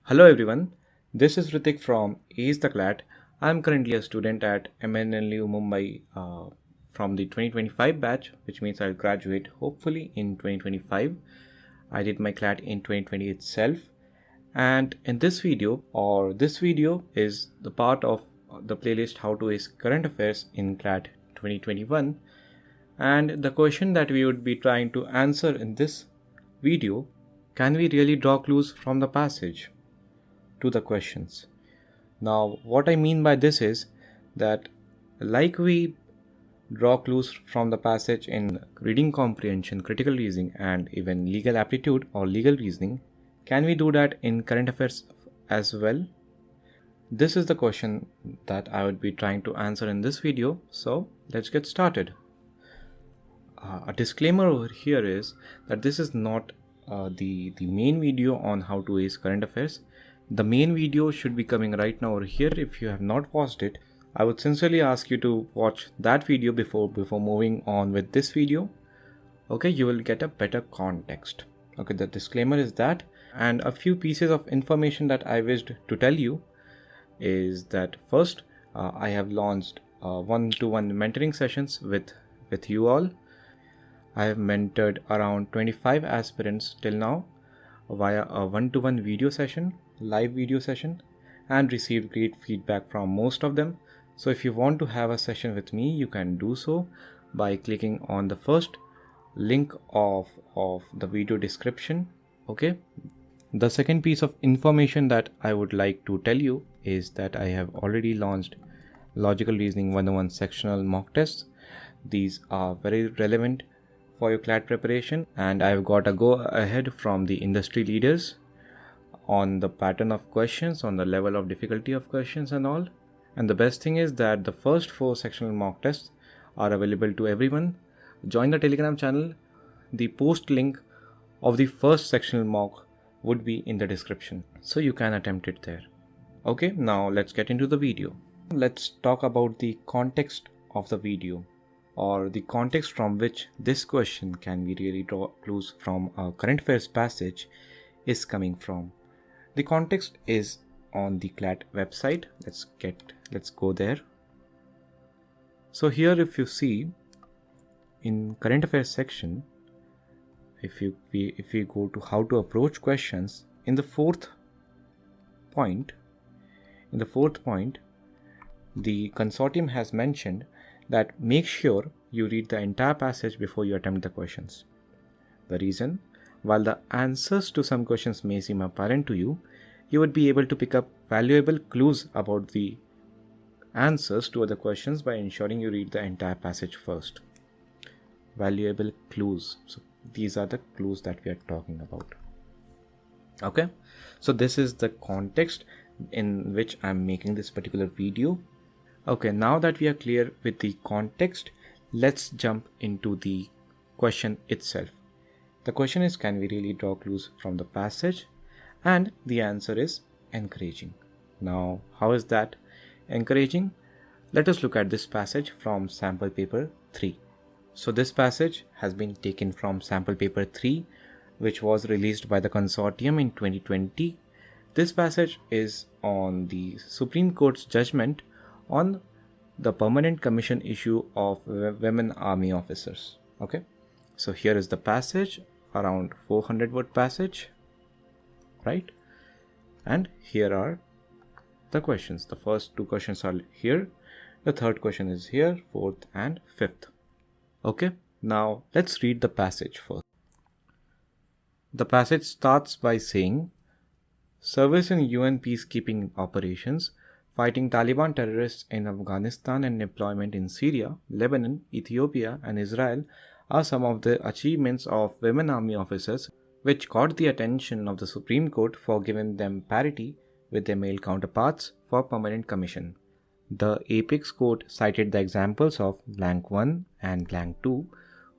Hello everyone, this is Ritik from AcetheCLAT. I'm currently a student at MNLU Mumbai from the 2025 batch, which means I'll graduate hopefully in 2025. I did my CLAT in 2020 itself. And in this video is the part of the playlist How to Ace Current Affairs in CLAT 2021. And the question that we would be trying to answer in this video, can we really draw clues from the passage to the questions? Now, what I mean by this is that like we draw clues from the passage in reading comprehension, critical reasoning, and even legal aptitude or legal reasoning, can we do that in current affairs as well? This is the question that I would be trying to answer in this video, so let's get started. A disclaimer over here is that this is not the main video on how to ace current affairs. The main video should be coming right now over here. If you have not watched it, I would sincerely ask you to watch that video before moving on with this video. Okay, you will get a better context. Okay, the disclaimer is that, and a few pieces of information that I wished to tell you is that first, I have launched one-to-one mentoring sessions with you all. I have mentored around 25 aspirants till now via a one-to-one video session, live video session, and received great feedback from most of them. So if you want to have a session with me, you can do so by clicking on the first link of the video description. Okay. The second piece of information that I would like to tell you is that I have already launched Logical Reasoning 101 sectional mock tests. These are very relevant for your CLAT preparation, and I've got a go ahead from the industry leaders on the pattern of questions, on the level of difficulty of questions and all. And the best thing is that the first 4 sectional mock tests are available to everyone. Join the Telegram channel. The post link of the first sectional mock would be in the description, so you can attempt it there. Okay, now let's get into the video. Let's talk about the context of the video, or the context from which this question, can we really draw clues from a current affairs passage, is coming from. The context is on the CLAT website. Let's go there. So here, if you see in current affairs section, if we go to how to approach questions, in the fourth point, the consortium has mentioned that make sure you read the entire passage before you attempt the questions. The reason, while the answers to some questions may seem apparent to you, you would be able to pick up valuable clues about the answers to other questions by ensuring you read the entire passage first. Valuable clues. So these are the clues that we are talking about. Okay, so this is the context in which I'm making this particular video. Okay, now that we are clear with the context, let's jump into the question itself. The question is, can we really draw clues from the passage? And the answer is encouraging. Now, how is that encouraging? Let us look at this passage from sample paper 3. So this passage has been taken from sample paper 3, which was released by the consortium in 2020. This passage is on the Supreme Court's judgment on the permanent commission issue of women army officers. Okay, so here is the passage, around 400 word passage, right? And here are the questions. The first 2 questions are here, the third question is here, 4th and 5th. Okay, now let's read the passage first. The passage starts by saying, service in UN peacekeeping operations, fighting Taliban terrorists in Afghanistan, and deployment in Syria, Lebanon, Ethiopia, and Israel are some of the achievements of women army officers which caught the attention of the Supreme Court for giving them parity with their male counterparts for permanent commission. The Apex Court cited the examples of Blank 1 and Blank 2,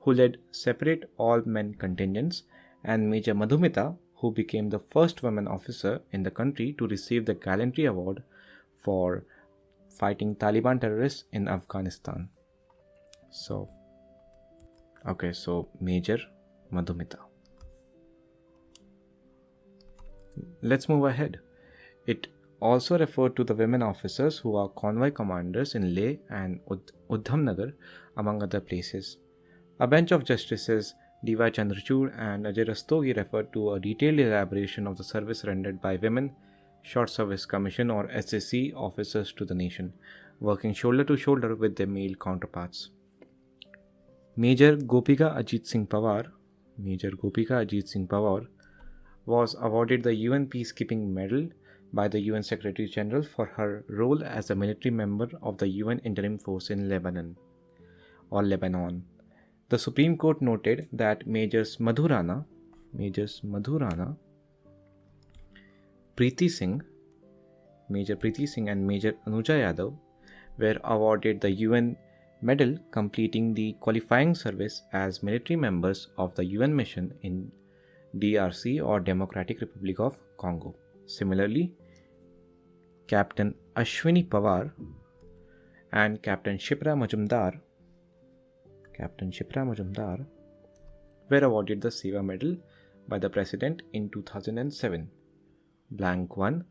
who led separate all-men contingents, and Major Madhumita, who became the first woman officer in the country to receive the Gallantry Award for fighting Taliban terrorists in Afghanistan. So Major Madhumita. Let's move ahead. It also referred to the women officers who are convoy commanders in Leh and Udhamnagar, among other places. A bench of justices D.Y. Chandrachud and Ajay Rastogi referred to a detailed elaboration of the service rendered by women Short Service Commission or SSC officers to the nation, working shoulder to shoulder with their male counterparts. Major Gopika Ajit Singh Pawar was awarded the UN Peacekeeping Medal by the UN Secretary General for her role as a military member of the UN Interim Force in Lebanon. The Supreme Court noted that Majors Madhu Rana, Major Preeti Singh and Major Anuja Yadav were awarded the UN medal completing the qualifying service as military members of the UN mission in DRC or Democratic Republic of Congo. Similarly, Captain Ashwini Pawar and Captain Shipra Majumdar were awarded the Seva Medal by the President in 2007. Blank 1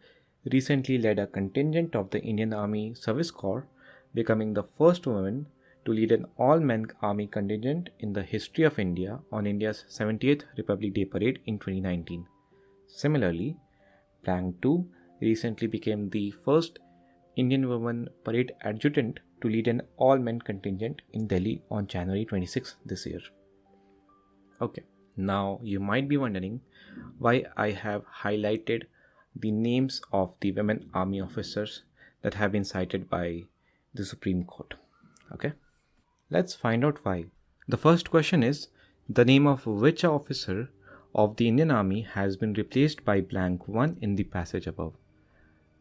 recently led a contingent of the Indian Army Service Corps, becoming the first woman to lead an all-men army contingent in the history of India on India's 70th Republic Day Parade in 2019. Similarly, Blank 2 recently became the first Indian woman parade adjutant to lead an all-men contingent in Delhi on January 26 this year. Okay, now you might be wondering why I have highlighted the names of the women army officers that have been cited by the Supreme Court. Okay, let's find out why. The first question is, the name of which officer of the Indian Army has been replaced by Blank 1 in the passage above?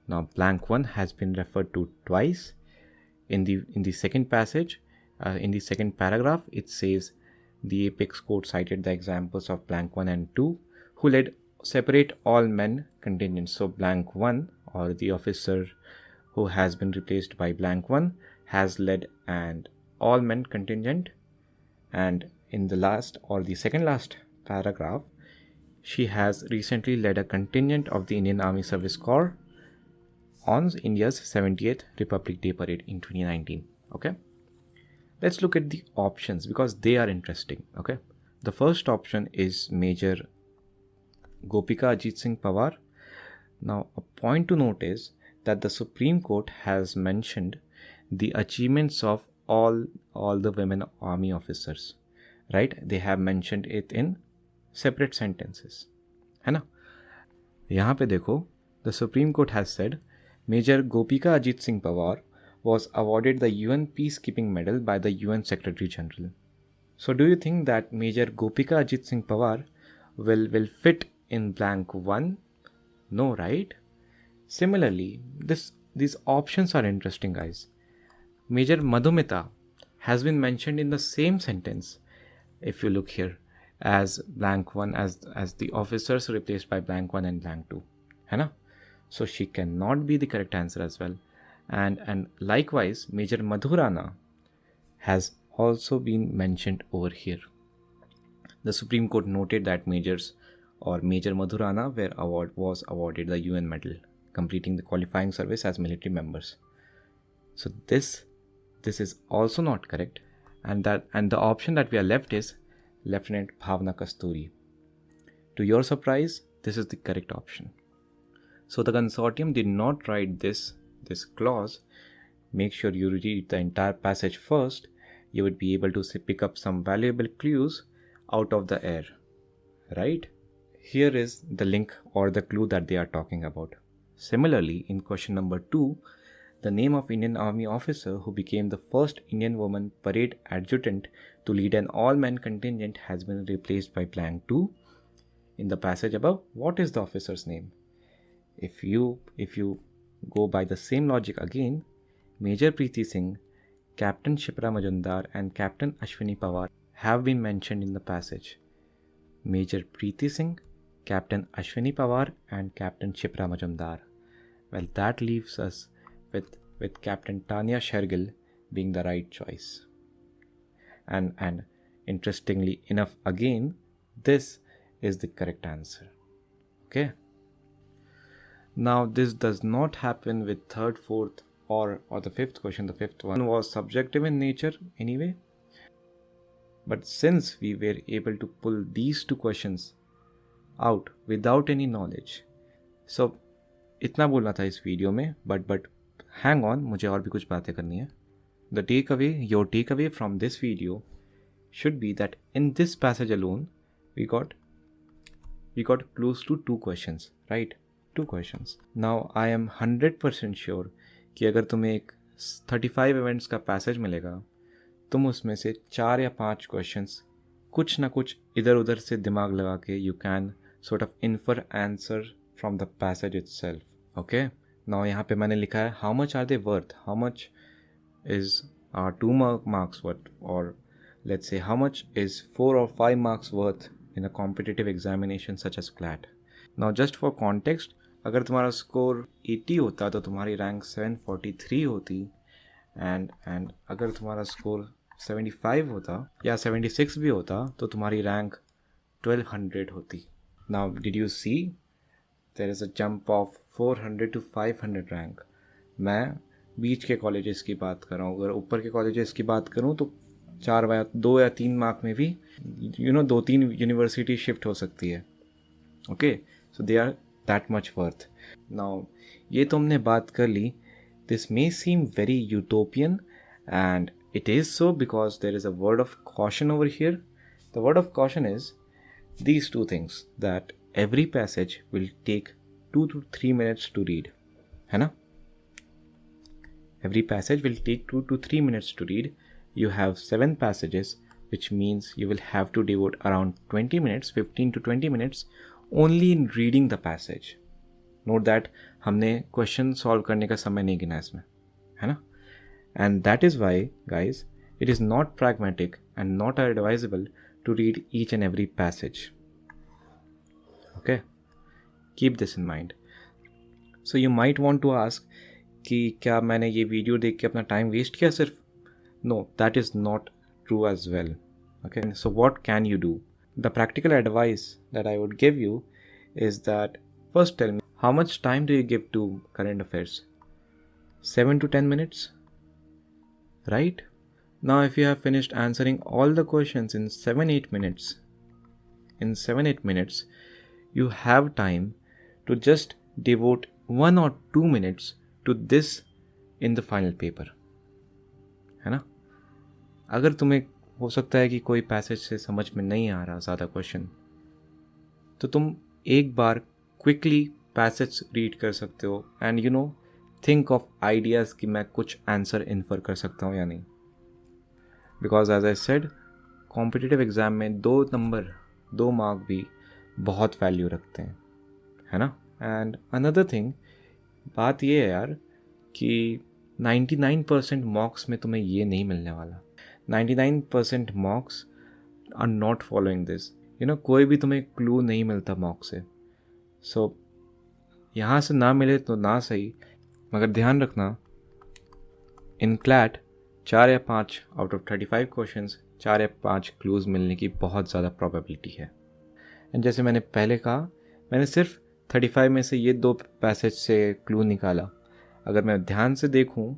Now, Blank 1 has been referred to twice. In the second passage, in the second paragraph, it says the apex court cited the examples of Blank 1 and 2 who led separate all men contingents. So Blank 1, or the officer who has been replaced by Blank 1, has led an all men contingent, and in the last or the second last paragraph, she has recently led a contingent of the Indian Army Service Corps on India's 70th Republic Day Parade in 2019. Okay, let's look at the options because they are interesting. Okay, the first option is Major Gopika Ajit Singh Pawar. Now, a point to note is that the Supreme Court has mentioned the achievements of all the women army officers, right? They have mentioned it in separate sentences, है ना? यहाँ पे देखो, the Supreme Court has said Major Gopika Ajit Singh Pawar was awarded the UN Peacekeeping Medal by the UN Secretary General. So do you think that Major Gopika Ajit Singh Pawar will fit in Blank 1? No, right? Similarly, these options are interesting, guys. Major Madhumita has been mentioned in the same sentence, if you look here, as Blank 1, as the officers replaced by Blank 1 and Blank 2, है ना? So she cannot be the correct answer as well. And likewise, Major Madhu Rana has also been mentioned over here. The Supreme Court noted that Major Madhu Rana was awarded the UN medal, completing the qualifying service as military members. So this is also not correct, and the option that we are left is Lieutenant Bhavna Kasturi. To your surprise, this is the correct option. So the consortium did not write this clause. Make sure you read the entire passage first. You would be able to pick up some valuable clues out of the air, right? Here is the link or the clue that they are talking about. Similarly, in question number 2, the name of Indian Army officer who became the first Indian woman parade adjutant to lead an all-men contingent has been replaced by Blank 2. In the passage above, what is the officer's name? If you go by the same logic again, Major Preeti Singh, Captain Shipra Majumdar and Captain Ashwini Pawar have been mentioned in the passage. Major Preeti Singh, Captain Ashwini Pawar and Captain Shipra Majumdar. Well, that leaves us with Captain Tanya Shergill being the right choice. And interestingly enough, again, this is the correct answer. Okay. Now this does not happen with third, fourth or the fifth question. The fifth one was subjective in nature anyway. But since we were able to pull these two questions out without any knowledge, so इतना बोलना था इस video में. But hang on, मुझे और भी कुछ बातें करनी है. Your takeaway from this video should be that in this passage alone we got close to 2 questions, right? 2 questions. Now I am 100% sure कि अगर तुम्हें एक 35 इवेंट्स का पैसेज मिलेगा, तुम उसमें से 4 या 5 क्वेश्चंस कुछ ना कुछ इधर उधर से दिमाग लगा के you can sort of infer answer from the passage itself. Okay, now यहाँ पे मैंने लिखा है how much are they worth, how much is 2 marks worth, or let's say how much is 4 or 5 marks worth in a competitive examination such as CLAT. Now just for context, अगर तुम्हारा score 80 होता तो तुम्हारी rank 743 होती, and अगर तुम्हारा score 75 होता या 76 भी होता तो तुम्हारी रैंक 1200 होती. Now did you see there is a jump of 400 to 500 rank. मैं बीच के कॉलेजेस की बात कर रहा हूँ. अगर ऊपर के कॉलेजेस की बात करूँ तो 2 या 3 मार्क में भी 2-3 यूनिवर्सिटी शिफ्ट हो सकती है. Okay, so they are that much worth. Now ये तो हमने बात कर ली. This may seem very utopian and it is so because there is a word of caution over here. The word of caution is these two things, that every passage will take 2 to 3 minutes to read, है ना? Every passage will take 2 to 3 minutes to read. You have 7 passages, which means you will have to devote around 20 minutes, 15 to 20 minutes only in reading the passage. Note that हमने question solve करने का समय नहीं गिना इसमें, है ना? And that is why, guys, it is not pragmatic and not advisable to read each and every passage. Okay, keep this in mind. So you might want to ask कि क्या मैंने ये वीडियो देख के अपना टाइम वेस्ट किया सिर्फ? No, that is not true as well. Okay, so what can you do? The practical advice that I would give you is that first tell me, how much time do you give to current affairs? 7 to 10 minutes? Right? Now if you have finished answering all the questions in 7-8 minutes, you have time to just devote 1 or 2 minutes to this in the final paper, है ना? अगर तुम्हें हो सकता है कि कोई passage से समझ में नहीं आ रहा ज़्यादा क्वेश्चन, तो तुम एक बार क्विकली पैसेज रीड कर सकते हो एंड थिंक ऑफ आइडियाज़ कि मैं कुछ आंसर इन्फर कर सकता हूँ या नहीं. Because as I said, competitive exam में 2 मार्क भी बहुत वैल्यू रखते हैं, है ना? एंड अनदर थिंग, बात ये है यार कि 99% मॉक्स में तुम्हें ये नहीं मिलने वाला. 99% mocks are not following this. कोई भी तुम्हें क्लू नहीं मिलता मॉक से. सो यहाँ से ना मिले तो ना सही, मगर ध्यान रखना, इन क्लैट 4 या 5 आउट ऑफ 35 क्वेश्चंस 4 या 5 क्लूज़ मिलने की बहुत ज़्यादा प्रोबेबिलिटी है. एंड जैसे मैंने पहले कहा, मैंने सिर्फ 35 में से ये 2 पैसेज से क्लू निकाला. अगर मैं ध्यान से देखूं,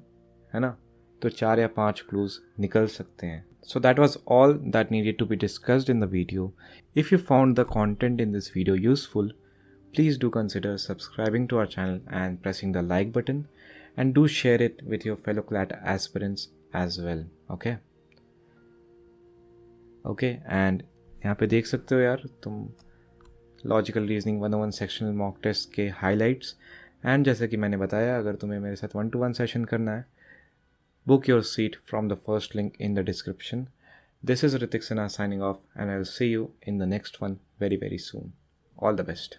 है ना, तो 4 या 5 क्लूज़ निकल सकते हैं. So that was all that needed to be discussed in the video. If you found the content in this video useful, please do consider subscribing to our channel and pressing the like button, and do share it with your fellow CLAT aspirants as well. Okay, and यहाँ पे देख सकते हो यार तुम logical reasoning 101 sectional mock test के highlights. And जैसे कि मैंने बताया, अगर तुम्हें मेरे साथ 1-to-1 सेशन करना है, book your seat from the first link in the description. This is Ritik Sinha signing off, and I'll see you in the next one very, very soon. All the best.